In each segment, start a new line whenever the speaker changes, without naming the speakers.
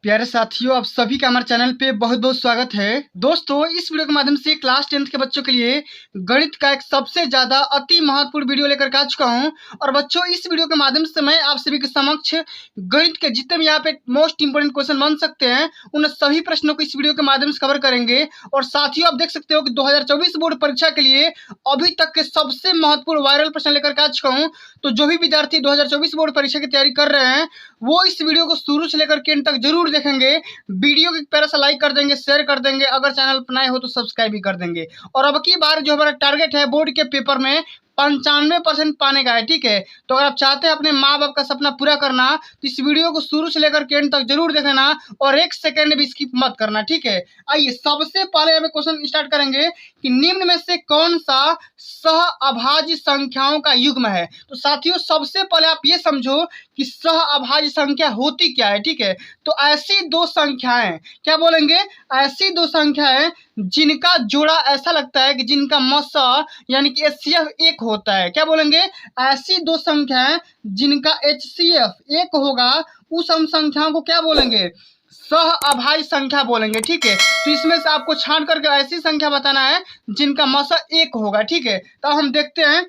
प्यारे साथियों, आप सभी का हमारे चैनल पे बहुत बहुत स्वागत है। दोस्तों, इस वीडियो के माध्यम से क्लास 10th के बच्चों के लिए गणित का एक सबसे ज़्यादा अति महत्वपूर्ण वीडियो लेकर के आ चुका हूं। और बच्चों, इस वीडियो के माध्यम से मैं आप सभी के समक्ष गणित के जितने भी यहाँ पे मोस्ट इंपोर्टेंट क्वेश्चन बन सकते हैं, उन सभी प्रश्नों को इस वीडियो के माध्यम से कवर करेंगे। और साथियों, आप देख सकते हो कि 2024 बोर्ड परीक्षा के लिए अभी तक के सबसे महत्वपूर्ण वायरल प्रश्न लेकर के आ चुका हूँ। तो जो भी विद्यार्थी 2024 बोर्ड परीक्षा की तैयारी कर रहे हैं, वो इस वीडियो को शुरू से लेकर के एंड तक जरूर देखेंगे। वीडियो को प्यारा सा लाइक कर देंगे, शेयर कर देंगे, अगर चैनल पर नए हो तो सब्सक्राइब भी कर देंगे। और अब की बार जो हमारा टारगेट है बोर्ड के पेपर में 95% पाने का है, ठीक है। तो अगर आप चाहते हैं अपने माँ बाप का सपना पूरा करना, तो इस वीडियो को शुरू से लेकर के एंड तक जरूर देखना और एक सेकंड भी स्किप मत करना, ठीक है। आइए सबसे पहले हमें क्वेश्चन स्टार्ट करेंगे कि निम्न में से कौन सा सह अभाज्य संख्याओं का युग्म है। तो साथियों, सबसे पहले आप ये समझो कि सह अभाज्य संख्या होती क्या है, ठीक है। तो ऐसी दो संख्याएं, क्या बोलेंगे, ऐसी दो संख्याएं जिनका जोड़ा ऐसा लगता है कि जिनका मसा यानी कि एचसीएफ एक होता है। क्या बोलेंगे, ऐसी दो संख्याएं जिनका एचसीएफ एक होगा, उस हम संख्याओं को क्या बोलेंगे, सह अभाज्य संख्या बोलेंगे, ठीक है। तो इसमें से आपको छांट करके ऐसी संख्या बताना है जिनका मसा एक होगा, ठीक है। तो हम देखते हैं।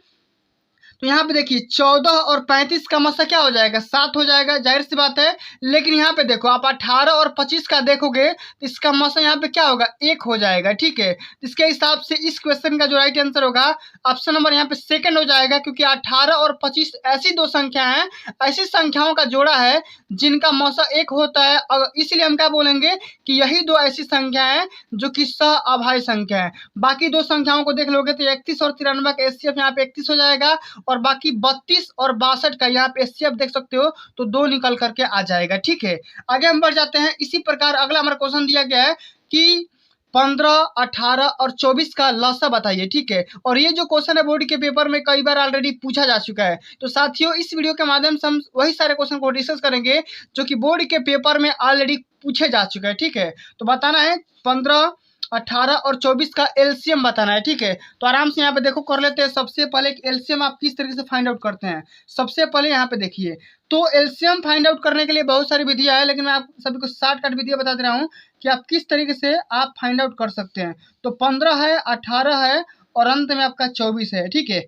तो यहाँ पे देखिए 14 और 35 का मसा क्या हो जाएगा, 7 हो जाएगा, जाहिर सी बात है। लेकिन यहाँ पे देखो, आप 18 और 25 का देखोगे तो इसका मसा यहाँ पे क्या होगा, 1 हो जाएगा, ठीक है। इसके हिसाब से इस क्वेश्चन का जो राइट आंसर होगा ऑप्शन नंबर यहाँ पे सेकंड हो जाएगा, क्योंकि 18 और 25 ऐसी दो संख्या हैं, ऐसी संख्याओं का जोड़ा है जिनका मसा 1 होता है। इसलिए हम क्या बोलेंगे कि यही दो ऐसी संख्या है जो कि सह अभाज्य संख्या है। बाकी दो संख्याओं को देख लोगे तो 31 और 93 का एचसीएफ यहाँ पे 31 हो जाएगा, और बाकी 32 और 62 का यहाँ पे एचसीएफ देख सकते हो तो 2 निकल करके आ जाएगा, ठीक है। आगे हम बढ़ जाते हैं। इसी प्रकार अगला हमारा क्वेश्चन दिया गया है कि 15, 18 और 24 का लसा बताइए, ठीक है। और ये जो क्वेश्चन है बोर्ड के पेपर में कई बार ऑलरेडी पूछा जा चुका है। तो साथियों, इस वीडियो के माध्यम से हम वही सारे क्वेश्चन को डिस्कस करेंगे जो कि बोर्ड के पेपर में ऑलरेडी पूछे जा चुके हैं, ठीक है। तो बताना है 15, 18 और 24 का एलसीएम बताना है, ठीक है। तो आराम से यहाँ पे देखो कर लेते हैं। सबसे पहले एलसीएम आप किस तरीके से फाइंड आउट करते हैं, सबसे पहले यहाँ पे देखिए। तो एलसीएम फाइंड आउट करने के लिए बहुत सारी विधियां है, लेकिन मैं आप सभी को शॉर्टकट विधियां बता दे रहा हूँ कि आप किस तरीके से आप फाइंड आउट कर सकते हैं। तो 15 है, 18 है और अंत में आपका 24 है, ठीक है।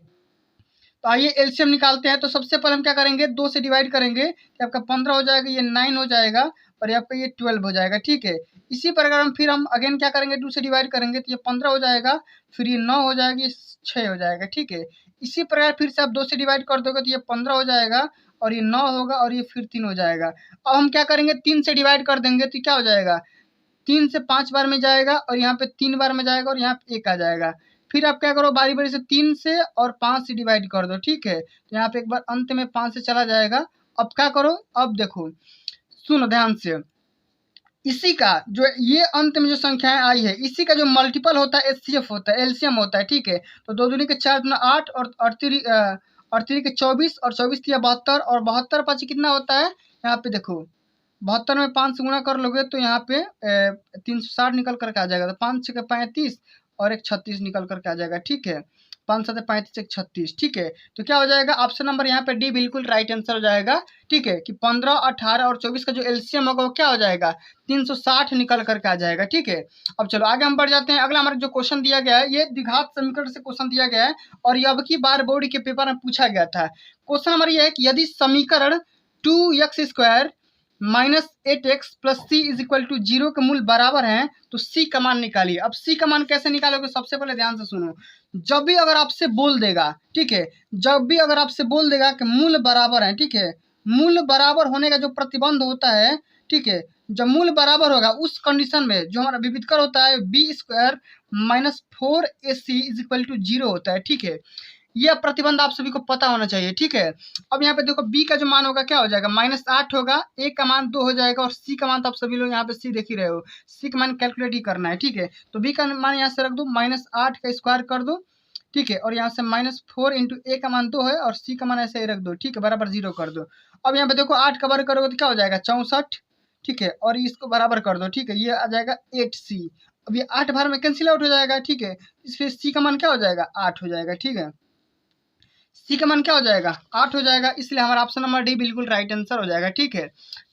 तो आइए एलसीएम निकालते हैं। तो सबसे पहले हम क्या करेंगे, 2 से डिवाइड करेंगे कि आपका 15 हो जाएगा, ये 9 हो जाएगा और आपका ये 12 हो जाएगा, ठीक है। इसी प्रकार हम फिर अगेन क्या करेंगे, 2 से डिवाइड करेंगे तो ये 15 हो जाएगा, फिर ये 9 हो जाएगा, ये 6 हो जाएगा, ठीक है। इसी प्रकार फिर से आप 2 से डिवाइड कर दोगे तो ये 15 हो जाएगा और ये 9 होगा और ये फिर 3 हो जाएगा। अब हम क्या करेंगे, 3 से डिवाइड कर देंगे तो क्या हो जाएगा, 3 से 5 बार में जाएगा और यहाँ पे 3 बार में जाएगा और यहाँ पे 1 आ जाएगा। फिर आप क्या करो, बारी बारी से 3 से और 5 से डिवाइड कर दो, ठीक है। तो यहाँ पे एक बार अंत में 5 से चला जाएगा। अब क्या करो, अब देखो, सुनो ध्यान से, इसी का जो ये अंत में जो संख्याएं आई है, इसी का जो मल्टीपल होता है एचसीएफ होता है, एलसीएम होता है, ठीक है। तो 2 दूनी के 4 गुना 8 और 3 के 24 और 24 या 72 और 72 पाँच कितना होता है, यहाँ पे देखो 72 में 5 से गुणा कर लोगे तो यहाँ पे 360 निकल करके आ जाएगा। तो 5 6 35 और एक 36 निकल करके आ जाएगा, ठीक है। 5 7 35 एक 36, ठीक है। तो क्या हो जाएगा, ऑप्शन नंबर यहाँ पे डी बिल्कुल राइट आंसर हो जाएगा, ठीक है। कि 15, 18 और 24 का जो एलसीएम होगा वो क्या हो जाएगा, 360 निकल करके आ जाएगा, ठीक है। अब चलो आगे हम बढ़ जाते हैं। अगला हमारा जो क्वेश्चन दिया गया है, ये द्विघात समीकरण से क्वेश्चन दिया गया है और ये अब की बार बोर्ड के पेपर में पूछा गया था। क्वेश्चन हमारा ये है कि यदि समीकरण 2x² minus 8x plus c is equal to 0 के मूल बराबर हैं तो सी का मान निकालिए। अब सी का मान कैसे निकालोगे, सबसे पहले ध्यान से सुनो। जब भी अगर आपसे बोल देगा, ठीक है, जब भी अगर आपसे बोल देगा कि मूल बराबर है, ठीक है, मूल बराबर होने का जो प्रतिबंध होता है, ठीक है, जब मूल बराबर होगा उस कंडीशन में जो हमारा विविधकर होता है b² minus 4ac is equal to 0 होता है, ठीक है। यह प्रतिबंध आप सभी को पता होना चाहिए, ठीक है। अब यहाँ पे देखो b का जो मान होगा क्या हो जाएगा, -8 होगा, a का मान 2 हो जाएगा और c का मान तो आप सभी लोग यहाँ पे c देख ही रहे हो, c का मान कैलकुलेट ही करना है, ठीक है। तो b का मान यहाँ से रख दो, -8 का स्क्वायर कर दो, ठीक है। और यहाँ से -4 इंटू a का मान 2 है और c का मान ऐसे ही रख दो, ठीक है, बराबर 0 कर दो। अब यहाँ पे देखो 8 का वर्ग करोगे तो क्या हो जाएगा, 64, ठीक है। और इसको बराबर कर दो, ठीक है, ये आ जाएगा 8c। अब ये 8 बार में कैंसिल आउट हो जाएगा, ठीक है। इसलिए c का मान क्या हो जाएगा, 8 हो जाएगा, ठीक है। सी का मान क्या हो जाएगा, 8 हो जाएगा, इसलिए हमारा ऑप्शन नंबर डी बिल्कुल राइट आंसर हो जाएगा, ठीक है।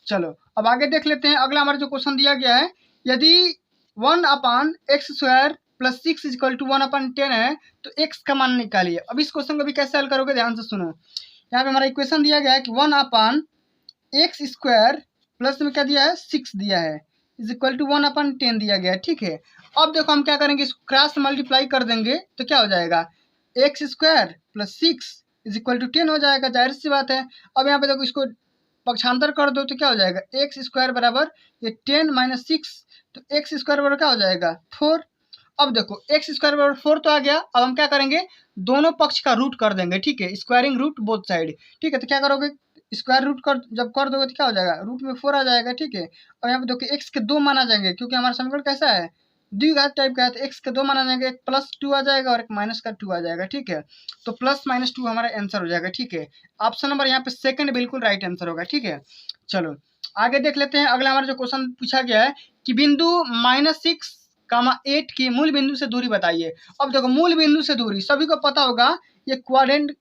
चलो अब आगे देख लेते हैं, अगला हमारा जो क्वेश्चन दिया गया है, यदि 1/x² प्लस 6 इक्वल टू 1/10 है तो x का मान निकालिए। अब इस क्वेश्चन को भी कैसे हल करोगे, ध्यान से सुनो। यहाँ पे हमारा इक्वेशन दिया गया है कि 1/x² प्लस में क्या दिया है 6 दिया है इज इक्वल टू 1/10 दिया गया है, ठीक है। अब देखो हम क्या करेंगे, इसको क्रॉस मल्टीप्लाई कर देंगे तो क्या हो जाएगा, x² plus 6 is equal to 10 हो जाएगा, जाहिर सी बात है। अब यहाँ पे देखो इसको पक्षांतर कर दो तो क्या हो जाएगा, x² बराबर ये 10 माइनस 6, तो x² बराबर क्या हो जाएगा 4। अब देखो x² बराबर 4 तो आ गया। अब हम क्या करेंगे, दोनों पक्ष का रूट कर देंगे, ठीक है, स्क्वायरिंग रूट बोथ साइड, ठीक है। तो क्या करोगे, स्क्वायर रूट कर जब कर दोगे तो क्या हो जाएगा, रूट में 4 आ जाएगा, ठीक है। और यहाँ पे देखो x के 2 मान आ जाएंगे, क्योंकि हमारा समीकरण कैसा है, द्विघात टाइप का है, तो x के 2 मान आ जाएंगे, एक +2 आ जाएगा और एक -2 आ जाएगा, ठीक है। तो +-2 हमारा आंसर हो जाएगा, ठीक है। ऑप्शन नंबर यहाँ पे सेकंड बिल्कुल राइट आंसर होगा, ठीक है। चलो आगे देख लेते हैं, अगला हमारा जो क्वेश्चन पूछा गया है कि बिंदु -6, 8 की मूल बिंदु से दूरी बताइए। अब देखो मूल बिंदु से दूरी सभी को पता होगा, ये क्वाड्रेंट,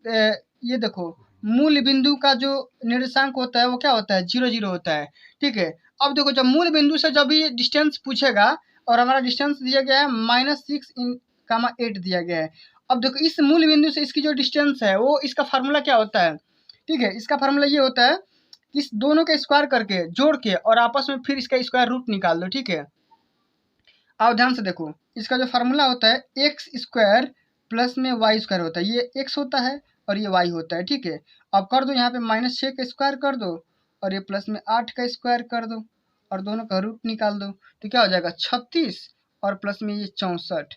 ये देखो मूल बिंदु का जो निर्देशांक होता है वो क्या होता है, 0 0 होता है, ठीक है। अब देखो जब मूल बिंदु से जब भी डिस्टेंस पूछेगा और हमारा डिस्टेंस दिया गया है -6, 8 दिया गया है। अब देखो इस मूल बिंदु से इसकी जो डिस्टेंस है वो, इसका फार्मूला क्या होता है, ठीक है। इसका फार्मूला ये होता है कि इस दोनों का स्क्वायर करके जोड़ के और आपस में फिर इसका स्क्वायर रूट निकाल दो, ठीक है। अब ध्यान से देखो, इसका जो फार्मूला होता है x² प्लस में y² होता है, ये x होता है और ये y होता है, ठीक है। अब कर दो यहाँ पे -6 का स्क्वायर कर दो और ये प्लस में 8 का स्क्वायर कर दो और दोनों का रूट निकाल दो, तो क्या हो जाएगा 36 और प्लस में ये 64।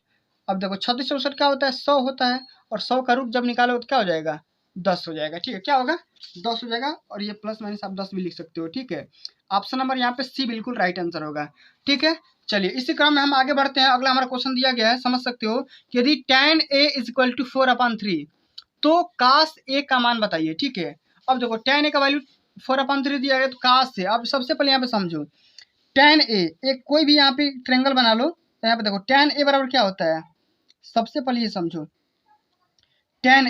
अब देखो 36 64 क्या होता है, 100 होता है, और 100 का रूट जब निकालो तो क्या हो जाएगा 10 हो जाएगा, ठीक है। क्या होगा 10 हो जाएगा, और ये प्लस माइनस आप 10 भी लिख सकते हो, ठीक है। ऑप्शन नंबर यहाँ पे सी बिल्कुल राइट आंसर होगा, ठीक है। चलिए इसी क्रम में हम आगे बढ़ते हैं, अगला हमारा क्वेश्चन दिया गया है, समझ सकते हो कि यदि tan a is equal to 4/3 तो cos a का मान बताइए, ठीक है। अब देखो tan a का वैल्यू 4/3 दिया गया, तो cos a, अब सबसे पहले यहाँ पे समझो tan a, एक कोई भी यहाँ पे ट्रायंगल बना लो, तो यहाँ पे देखो tan a बराबर क्या होता है, सबसे पहले ये समझो tan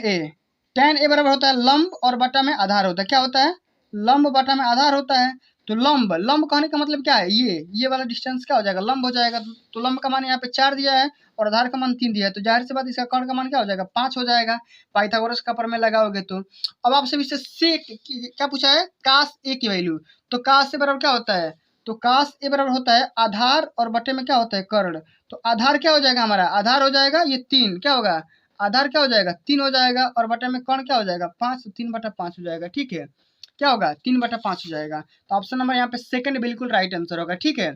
a बराबर होता है लंब और बटा में आधार होता है, क्या होता है, लंब बटा में आधार होता है। तो लंब लंब कहने का मतलब क्या है, ये वाला डिस्टेंस क्या हो जाएगा, लंब हो जाएगा। तो लंब का मान यहाँ पे 4 दिया है और आधार का मान 3 दिया है, तो जाहिर सी बात इसका कर्ण का मान क्या हो जाएगा 5 हो जाएगा, पाइथागोरस का प्रमेय लगाओगे तो। अब आपसे इससे क्या पूछा है, cos a की वैल्यू, तो cos a बराबर क्या होता है, तो cos a बराबर होता है आधार और बटे में क्या होता है कर्ण। तो आधार क्या हो जाएगा हमारा, आधार हो जाएगा ये 3, क्या होगा आधार क्या हो जाएगा 3 हो जाएगा, और बटे में कर्ण क्या हो जाएगा 5, तो 3/5 हो जाएगा, ठीक है। क्या होगा 3/5 हो जाएगा, तो ऑप्शन नंबर यहाँ पे सेकंड बिल्कुल राइट आंसर होगा, ठीक है।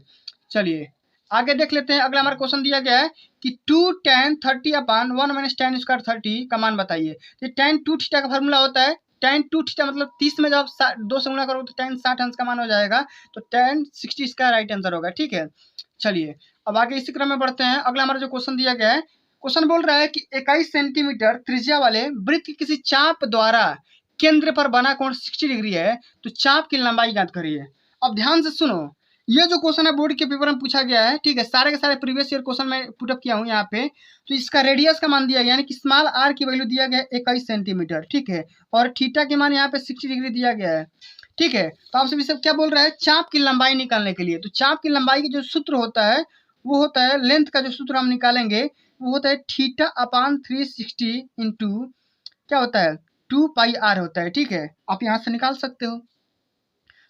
चलिए आगे देख लेते हैं, अगला हमारा क्वेश्चन दिया गया है कि 2 tan 30/1 - tan स्क्वायर 30 का मान बताइए। तो tan 2θ का फॉर्मूला होता है, tan 2θ मतलब 30 में जब 2 से गुणा करो तो tan 60 अंश का मान हो जाएगा, तो tan 60 इसका राइट आंसर होगा, ठीक है। चलिए अब आगे इसी क्रम में बढ़ते हैं, अगला हमारा जो क्वेश्चन दिया गया है, क्वेश्चन बोल रहा है कि 21 सेंटीमीटर त्रिज्या वाले वृत्त की किसी चाप द्वारा केंद्र पर बना कोण 60 डिग्री है, तो चाप की लंबाई ज्ञात करिए। अब ध्यान से सुनो, ये जो क्वेश्चन है बोर्ड के पेपर में पूछा गया है, ठीक है, सारे के सारे प्रीवियस ईयर क्वेश्चन मैं पुटअप किया हूँ यहाँ पे। तो इसका रेडियस का मान दिया गया, यानी कि स्मॉल आर की वैल्यू दिया गया है 21 सेंटीमीटर, ठीक है, और थीटा के मान यहाँ पे 60 डिग्री दिया गया है, ठीक है। तो आपसे भी सब क्या बोल रहा है, चाप की लंबाई निकालने के लिए, तो चाप की लंबाई का जो सूत्र होता है वो होता है, लेंथ का जो सूत्र हम निकालेंगे वो होता है θ/360 इंटू क्या होता है 2πr होता है, ठीक है। आप यहाँ से निकाल सकते हो।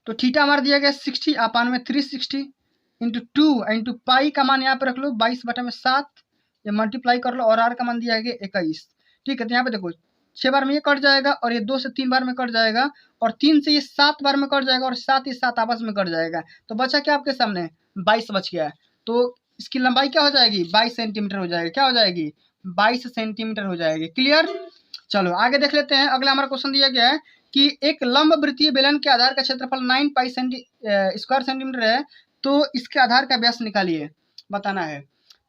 तो थीटा हमारा दिया गया 60/360 इंटू 2 इंटू पाई का मान यहाँ पे रख लो 22/7, ये मल्टीप्लाई कर लो, और आर का मान दिया गया 21, ठीक है। तो यहाँ पे देखो 6 बार में ये कट जाएगा, और ये 2 से 3 बार में कट जाएगा, और 3 से ये 7 बार में कट जाएगा, और 7 ये 7 आपस में कट जाएगा, तो बचा क्या आपके सामने 22 बच गया। तो इसकी लंबाई क्या हो जाएगी 22 सेंटीमीटर हो जाएगी, क्या हो जाएगी 22 सेंटीमीटर हो जाएगी, क्लियर। चलो आगे देख लेते हैं, अगला हमारा क्वेश्चन दिया गया है कि एक लंब वृत्तीय बेलन के आधार का क्षेत्रफल 9 पाई स्क्वायर सेंटीमीटर है, तो इसके आधार का व्यास निकालिए, बताना है।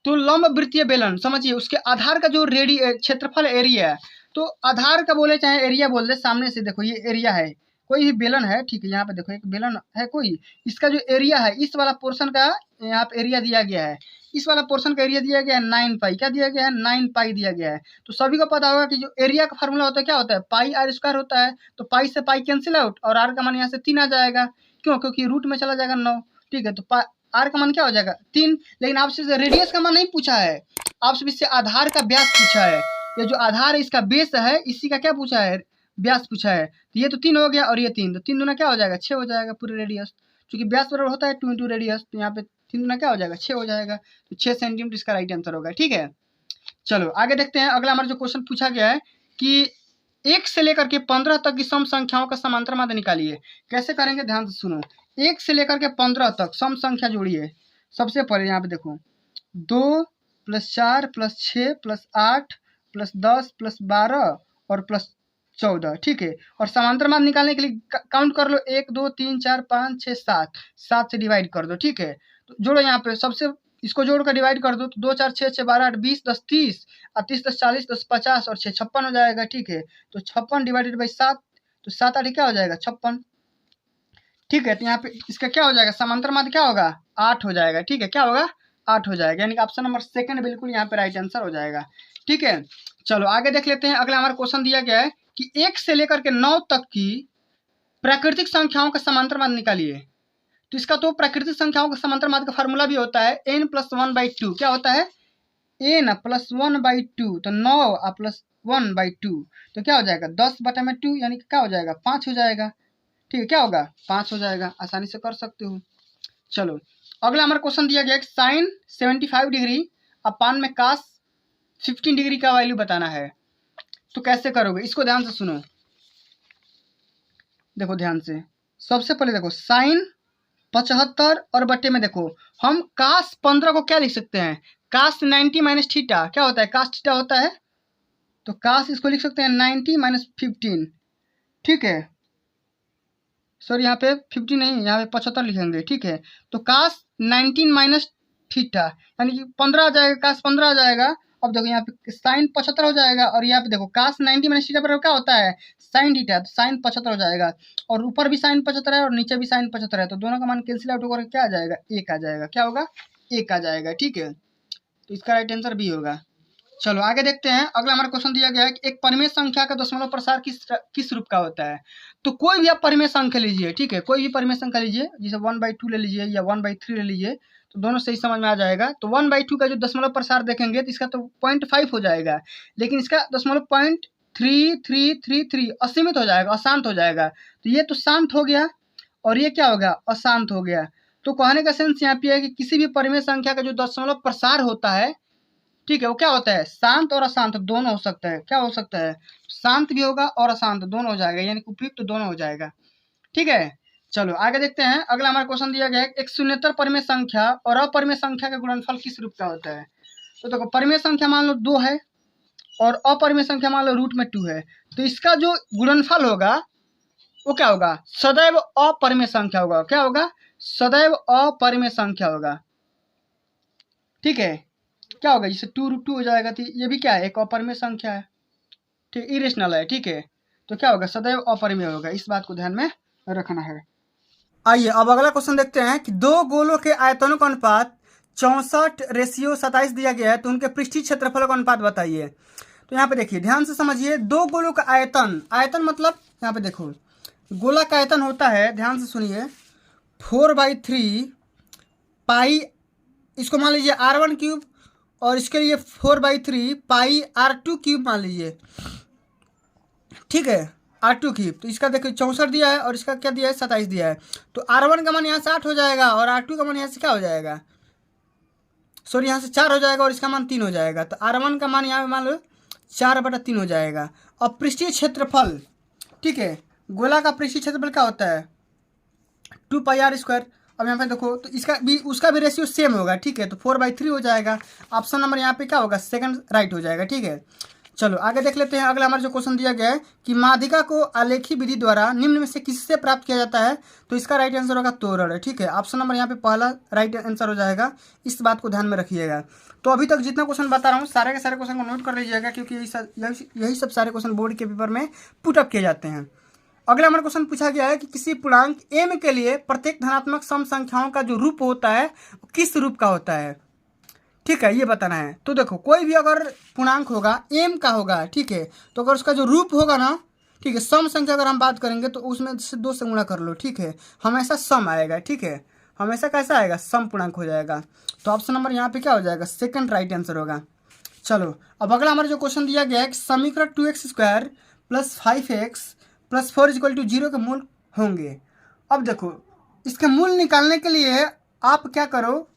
तो लंब वृत्तीय बेलन समझिए, उसके आधार का जो क्षेत्रफल एरिया है, तो आधार का बोले चाहे एरिया बोल दे, सामने से देखो ये एरिया है, कोई भी बेलन है, ठीक है, यहाँ पे देखो एक बेलन है कोई, इसका जो एरिया है इस वाला पोर्शन का यहाँ पे एरिया दिया गया है, इस वाला पोर्शन का एरिया दिया गया है 9 पाई, क्या दिया गया है 9 पाई दिया गया है। तो सभी को पता होगा कि जो एरिया का फार्मूला होता है क्या होता है पाई r स्क्वायर होता है, तो पाई से पाई कैंसिल आउट और r का मान यहाँ से 3 आ जाएगा, क्यों? क्योंकि रूट में चला जाएगा 9, ठीक है। तो आर का मान क्या हो जाएगा 3। लेकिन आपसे रेडियस का मान नहीं पूछा है, आपसे इससे आधार का व्यास पूछा है। ये जो आधार है इसका बेस है, इसी का क्या पूछा है, व्यास पूछा है। तो ये तो 3 हो गया और ये 3, तो 3 दूना क्या हो जाएगा 6 हो जाएगा पूरे रेडियस, क्योंकि व्यास बराबर होता है 2 इंटू रेडियस। तो यहाँ पे 3 दूना क्या हो जाएगा 6 हो जाएगा, तो 6 सेंटीमीटर इसका राइट आंसर होगा, ठीक है। चलो आगे देखते हैं। अगला हमारा जो क्वेश्चन पूछा गया है कि 1 से लेकर के 15 तक की सम संख्याओं का समांतर माध्य निकालिए। कैसे करेंगे, ध्यान से सुनो। 1 से लेकर के 15 तक सम संख्या जोड़िए। सबसे पहले यहाँ पे देखो 2 + 4 + 6 + 8 + 10 + 12 और +14, ठीक है। और समांतर माध्य निकालने के लिए काउंट कर लो 1 2 3 4 5 6 7, 7 से डिवाइड कर दो, ठीक है। तो जोड़ो यहाँ पे, सबसे इसको जोड़कर डिवाइड कर दो तो 2 4 6 6 12 8 20 10 30 और 30 10 40 10 50 और 6 56 हो जाएगा, ठीक है। तो 56 डिवाइडेड बाई 7, तो 7 8 क्या हो जाएगा 56, ठीक है। तो यहाँ पे इसका क्या हो जाएगा, समांतर माध्य क्या होगा 8 हो जाएगा, ठीक है। क्या होगा 8 हो जाएगा, यानी कि ऑप्शन नंबर सेकंड बिल्कुल यहाँ पे राइट आंसर हो जाएगा, ठीक है। चलो आगे देख लेते हैं। अगला हमारा क्वेश्चन दिया गया है कि 1 से लेकर के 9 तक की प्राकृतिक संख्याओं का समांतर माध्य निकालिए। तो इसका तो प्राकृतिक संख्याओं का समांतर माध्य का फार्मूला भी होता है n + 1/2। क्या होता है n + 1/2, तो 9 + 1/2, तो क्या हो जाएगा 10/2, यानी कि क्या हो जाएगा 5 हो जाएगा, ठीक है। क्या होगा 5 हो जाएगा, आसानी से कर सकते हो। चलो अगला हमारा क्वेश्चन दिया गया है साइन 75 डिग्री अपान में कास 15 डिग्री का वैल्यू बताना है। तो कैसे करोगे, इसको ध्यान से सुनो। देखो ध्यान से, सबसे पहले देखो साइन 75 और बट्टे में देखो हम कास 15 को क्या लिख सकते हैं, कास 90 - थीटा। क्या होता है कास थीटा होता है, तो कास इसको लिख सकते हैं 90 - 15, ठीक है। सॉरी यहाँ पे 50 नहीं, यहाँ पे 75 लिखेंगे, ठीक है। तो कास 19 - थीटा, यानी कि 15 आ जाएगा, कास 15 आ जाएगा। अब देखो यहाँ पे साइन 75 हो जाएगा और यहाँ पे देखो कास 90 - थीटा पर क्या होता है साइन थीटा, तो साइन 75 हो जाएगा। और ऊपर भी साइन 75 है और नीचे भी साइन 75 है, तो दोनों का मान कैंसिल आउट होकर क्या आ जाएगा 1 आ जाएगा। क्या होगा 1 आ जाएगा, ठीक है। तो इसका राइट आंसर बी होगा। चलो आगे देखते हैं। अगला हमारा क्वेश्चन दिया गया है कि एक परिमेय संख्या का दशमलव प्रसार किस रूप का होता है। तो कोई भी आप परिमेय संख्या लीजिए, ठीक है, कोई भी परिमेय संख्या लीजिए, जैसे 1/2 ले लीजिए या 1/3 ले लीजिए, तो दोनों सही समझ में आ जाएगा। तो 1/2 का जो दशमलव प्रसार देखेंगे तो इसका तो 0.5 हो जाएगा, लेकिन इसका दशमलव 0.3333 असीमित हो जाएगा, अशांत हो जाएगा। तो ये तो शांत हो गया और ये क्या हो गया अशांत हो गया। तो कहने का सेंस यहाँ पे है कि किसी भी परिमेय संख्या का जो दशमलव प्रसार होता है, ठीक है, वो क्या होता है शांत और अशांत दोनों हो सकता है। क्या हो सकता है शांत भी होगा और अशांत दोनों हो जाएगा, यानी उपयुक्त तो दोनों हो जाएगा, ठीक है। चलो आगे देखते हैं। अगला हमारा क्वेश्चन दिया गया है एक शून्येतर परिमेय संख्या और अपरिमेय संख्या का गुणनफल किस रूप का होता है। तो देखो परिमेय संख्या मान लो 2 है और अपरिमेय संख्या मान लो √2 है, तो इसका जो गुणनफल होगा वो क्या होगा सदैव अपरिमेय संख्या होगा। क्या होगा सदैव अपरिमेय संख्या होगा, ठीक है। क्या होगा जैसे 2√2 हो जाएगा, तो ये भी क्या है एक अपरिमेय संख्या है, ठीक, इरेशनल है, ठीक है। तो क्या होगा सदैव अपरिमेय होगा, इस बात को ध्यान में रखना है। आइए अब अगला क्वेश्चन देखते हैं कि दो गोलों के आयतनों का अनुपात 64:27 दिया गया है, तो उनके पृष्ठीय क्षेत्रफल का अनुपात बताइए। तो यहाँ पे देखिए ध्यान से समझिए, दो गोलों का आयतन, आयतन मतलब यहाँ पे देखो गोला का आयतन होता है, ध्यान से सुनिए 4/3 पाई, इसको मान लीजिए r1³ और इसके लिए 4/3 पाई r2³ मान लीजिए, ठीक है r2³। तो इसका देखिए 64 दिया है और इसका क्या दिया है 27 दिया है। तो r1 का मान यहाँ से 8 हो जाएगा और r2 का मान यहाँ से क्या हो जाएगा, सॉरी यहाँ से 4 हो जाएगा और इसका मान 3 हो जाएगा। तो r1 का मान यहाँ मान लो 4/3 हो जाएगा। और पृष्ठीय क्षेत्रफल, ठीक है, गोला का पृष्ठीय क्षेत्रफल क्या होता है 2πr²। अब यहाँ पे देखो तो इसका भी उसका भी रेशियो सेम होगा, ठीक है। तो 4/3 हो जाएगा। ऑप्शन नंबर यहाँ पे क्या होगा सेकंड राइट हो जाएगा, ठीक है। चलो आगे देख लेते हैं। अगला हमारा जो क्वेश्चन दिया गया है कि माध्यिका को आलेखी विधि द्वारा निम्न में से किससे प्राप्त किया जाता है। तो इसका राइट आंसर होगा तोरण, ठीक है। ऑप्शन नंबर यहाँ पे पहला राइट आंसर हो जाएगा, इस बात को ध्यान में रखिएगा। तो अभी तक जितना क्वेश्चन बता रहा हूँ सारे के सारे क्वेश्चन को नोट कर लीजिएगा, क्योंकि यही सब सारे क्वेश्चन बोर्ड के पेपर में पुटअप किए जाते हैं। अगला हमारा क्वेश्चन पूछा गया है कि किसी पूर्णांक m के लिए प्रत्येक धनात्मक सम संख्याओं का जो रूप होता है किस रूप का होता है, ठीक है, ये बताना है। तो देखो कोई भी अगर पूर्णांक होगा m का होगा, ठीक है, तो अगर उसका जो रूप होगा ना, ठीक है। सम संख्या अगर हम बात करेंगे तो उसमें से 2 से गुणा कर लो, ठीक है, हमेशा सम आएगा, ठीक है, हमेशा कैसा आएगा, सम पूर्णांक हो जाएगा। तो ऑप्शन नंबर यहाँ पे क्या हो जाएगा, सेकंड राइट आंसर होगा। चलो अब अगला हमारा जो क्वेश्चन दिया गया है कि समीकरण 2x² + 5x + 4 = 0 के मूल होंगे। अब देखो इसके मूल निकालने के लिए आप क्या करो,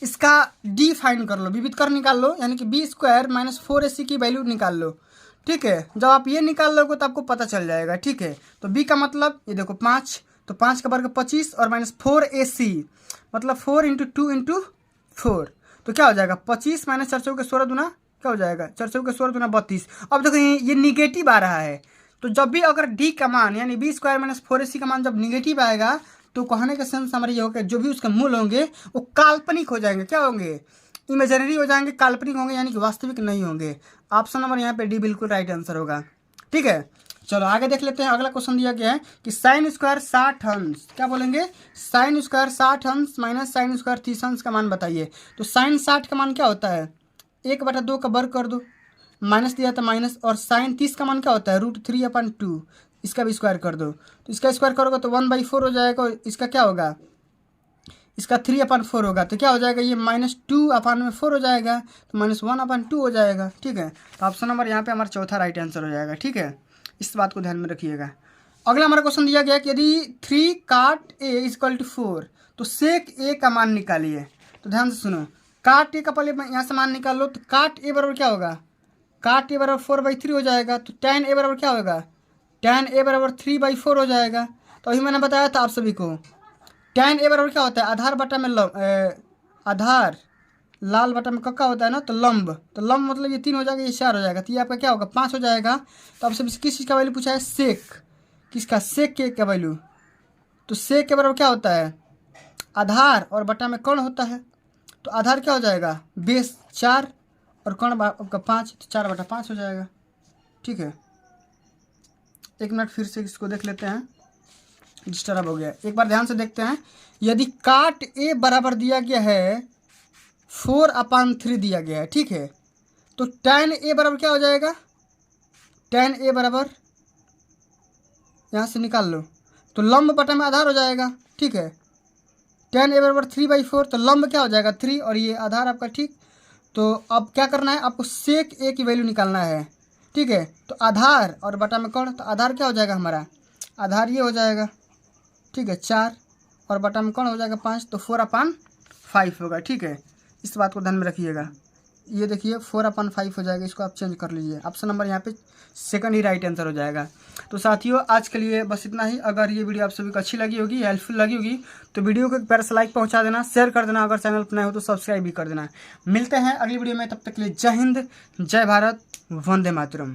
इसका डी फाइंड कर लो, विविध कर निकाल लो, यानी कि b² - 4ac की वैल्यू निकाल लो, ठीक है। जब आप ये निकाल लोगे तो आपको पता चल जाएगा, ठीक है। तो b का मतलब ये देखो 5, तो 5 का वर्ग 25 और -4ac मतलब 4 × 2 × 4, तो क्या हो जाएगा 25 - 4 × 16 दूना क्या हो जाएगा, 4 × 16 दूना 32। अब देखो ये निगेटिव आ रहा है, तो जब भी अगर d का मान यानी b² - 4ac का मान जब निगेटिव आएगा तो कहने का सेंस हमारा ये होगा जो भी उसके मूल होंगे वो काल्पनिक हो जाएंगे, क्या होंगे, इमेजिनरी हो जाएंगे, काल्पनिक होंगे, यानी कि वास्तविक नहीं होंगे। ऑप्शन नंबर यहाँ पे डी बिल्कुल राइट आंसर होगा, ठीक है। चलो आगे देख लेते हैं। अगला क्वेश्चन दिया गया है कि sin² 60 अंश, क्या बोलेंगे, sin² 60 अंश - sin² 30 अंश का मान बताइए। तो sin 60 का मान क्या होता है, 1/2 का वर्ग कर दो, माइनस दिया था माइनस, और sin 30 का मान क्या होता है, √3/2, इसका भी स्क्वायर कर दो, तो इसका स्क्वायर करोगे तो 1/4 हो जाएगा, और इसका क्या होगा, इसका 3/4 होगा, तो क्या हो जाएगा ये -2/4 हो जाएगा, तो -1/2 हो जाएगा, ठीक है। तो ऑप्शन नंबर यहाँ पे हमारा चौथा राइट आंसर हो जाएगा, ठीक है, इस बात को ध्यान में रखिएगा। अगला हमारा क्वेश्चन दिया गया कि यदि 3 काट a = 4 तो सेक a का मान निकालिए। तो ध्यान से सुनो, काट a का पहले यहाँ से मान निकाल लो, तो काट a बराबर क्या होगा, काट a बराबर 4/3 हो जाएगा, तो tan a बराबर क्या होगा, tan a बराबर 3/4 हो जाएगा। तो अभी मैंने बताया था आप सभी को tan a बराबर क्या होता है, आधार बटा में आधार लाल बटा में कक्का होता है ना, तो लंब, तो लंब मतलब ये 3 हो जाएगा, ये 4 हो जाएगा, तो ये आपका क्या होगा 5 हो जाएगा। तो आपसे किस चीज़ का वैल्यू पूछा है, सेक, किसका, सेक के का वैल्यू। तो सेक के बराबर क्या होता है, आधार और बटा में कर्ण होता है, तो आधार क्या हो जाएगा, बेस 4 और कर्ण आपका 5, तो 4/5 हो जाएगा, ठीक है। एक मिनट फिर से इसको देख लेते हैं, डिस्टर्ब हो गया, एक बार ध्यान से देखते हैं। यदि काट a बराबर दिया गया है 4/3 दिया गया है, ठीक है, तो tan a बराबर क्या हो जाएगा, tan a बराबर यहाँ से निकाल लो, तो लंब बटा में आधार हो जाएगा, ठीक है। tan a बराबर 3/4, तो लंब क्या हो जाएगा 3 और ये आधार आपका, ठीक। तो अब क्या करना है, आपको सेक a की वैल्यू निकालना है, ठीक है। तो आधार और बटा में कर्ण, तो आधार क्या हो जाएगा हमारा, आधार ये हो जाएगा, ठीक है, 4 और बटा में कौन हो जाएगा 5, तो 4/5 होगा, ठीक है। इस बात को ध्यान में रखिएगा, ये देखिए 4/5 हो जाएगा, इसको आप चेंज कर लीजिए, ऑप्शन नंबर यहाँ पे सेकंड ही राइट आंसर हो जाएगा। तो साथियों आज के लिए बस इतना ही। अगर ये वीडियो आप सभी को अच्छी लगी होगी, हेल्पफुल लगी होगी, तो वीडियो को एक प्यारा सा लाइक पहुँचा देना, शेयर कर देना, अगर चैनल पर नए हो तो सब्सक्राइब भी कर देना। मिलते हैं अगली वीडियो में, तब तक के लिए जय हिंद, जय भारत, वंदे मातरम।